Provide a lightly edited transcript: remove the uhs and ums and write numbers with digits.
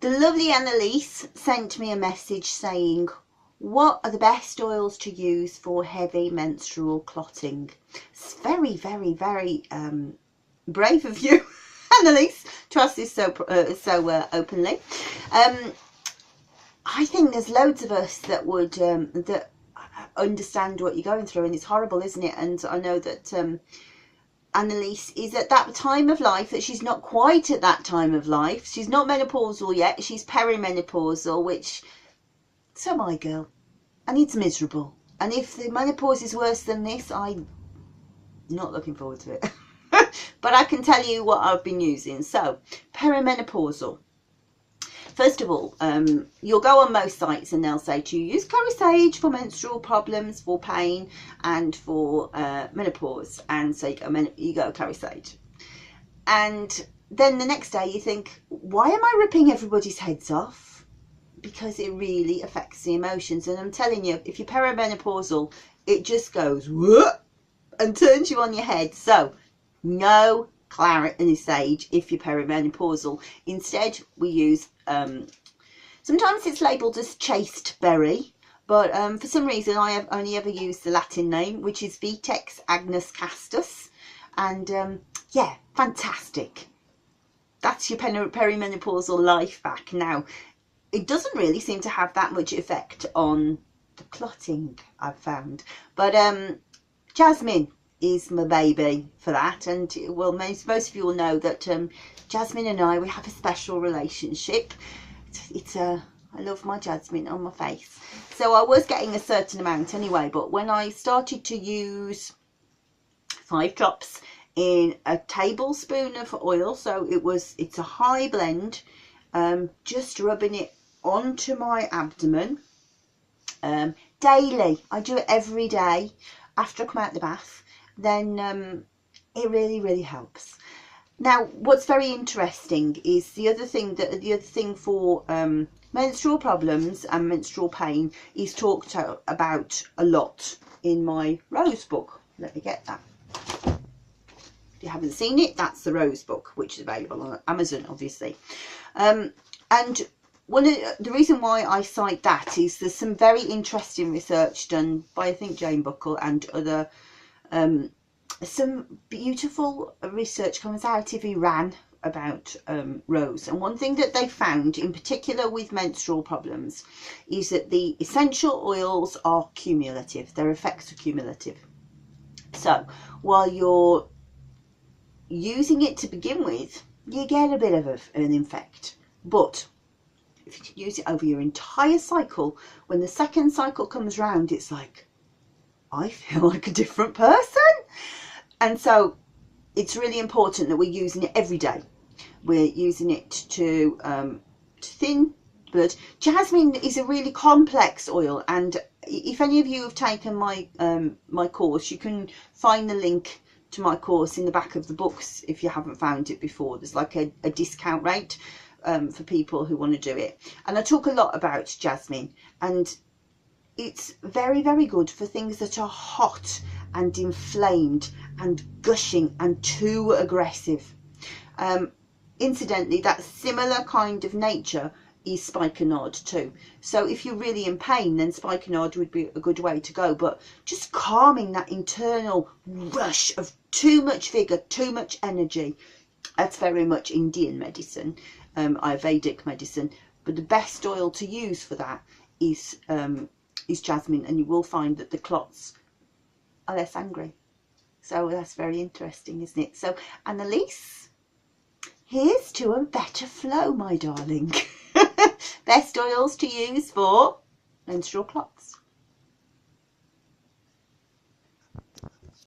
The lovely Annalise sent me a message saying, what are the best oils to use for heavy menstrual clotting? It's very, very, very brave of you, Annalise, to ask this so openly. I think there's loads of us that would that understand what you're going through, and it's horrible, isn't it? And I know that Annalise is at that time of life that she's not quite at that time of life. She's not menopausal yet. She's perimenopausal, which, so my girl, and it's miserable. And if the menopause is worse than this, I'm not looking forward to it. But I can tell you what I've been using. So, perimenopausal. First of all, you'll go on most sites and they'll say to you, use clary sage for menstrual problems, for pain, and for menopause. And so you go clary sage. And then the next day you think, why am I ripping everybody's heads off? Because it really affects the emotions. And I'm telling you, if you're perimenopausal, it just goes whoop and turns you on your head. So no clary sage if you're perimenopausal. Instead, we use sometimes it's labelled as chaste berry, but for some reason I have only ever used the Latin name, which is Vitex agnus castus, and yeah, fantastic. That's your perimenopausal life back. Now, it doesn't really seem to have that much effect on the clotting, I've found, but jasmine is my baby for that. And well, most of you will know that Jasmine and I, we have a special relationship. I love my jasmine on my face. So I was getting a certain amount anyway, but when I started to use 5 drops in a tablespoon of oil, so it's a high blend, just rubbing it onto my abdomen daily. I do it every day after I come out of the bath. Then it really helps. Now, what's very interesting is the other thing for menstrual problems and menstrual pain is talked about a lot in my Rose book. Let me get that. If you haven't seen it, that's the Rose book, which is available on Amazon, obviously. And the reason why I cite that is there's some very interesting research done by, I think, Jane Buckle and other some beautiful research comes out of Iran about rose, and one thing that they found in particular with menstrual problems is that the essential oils are cumulative. Their effects are cumulative. So while you're using it to begin with, you get a bit of an effect, but if you can use it over your entire cycle, when the second cycle comes round, it's like, I feel like a different person. And so it's really important that we're using it every day. We're using it to thin blood. Jasmine is a really complex oil, and if any of you have taken my my course, you can find the link to my course in the back of the books if you haven't found it before. There's like a discount rate for people who want to do it. And I talk a lot about jasmine, and it's very good for things that are hot and inflamed and gushing and too aggressive. Incidentally, that similar kind of nature is spikenard too. So if you're really in pain, then spikenard would be a good way to go. But just calming that internal rush of too much vigour, too much energy, that's very much Indian medicine, Ayurvedic medicine. But the best oil to use for that is jasmine, and you will find that the clots are less angry. So that's very interesting, isn't it? So Annalise, here's to a better flow, my darling. Best oils to use for menstrual clots.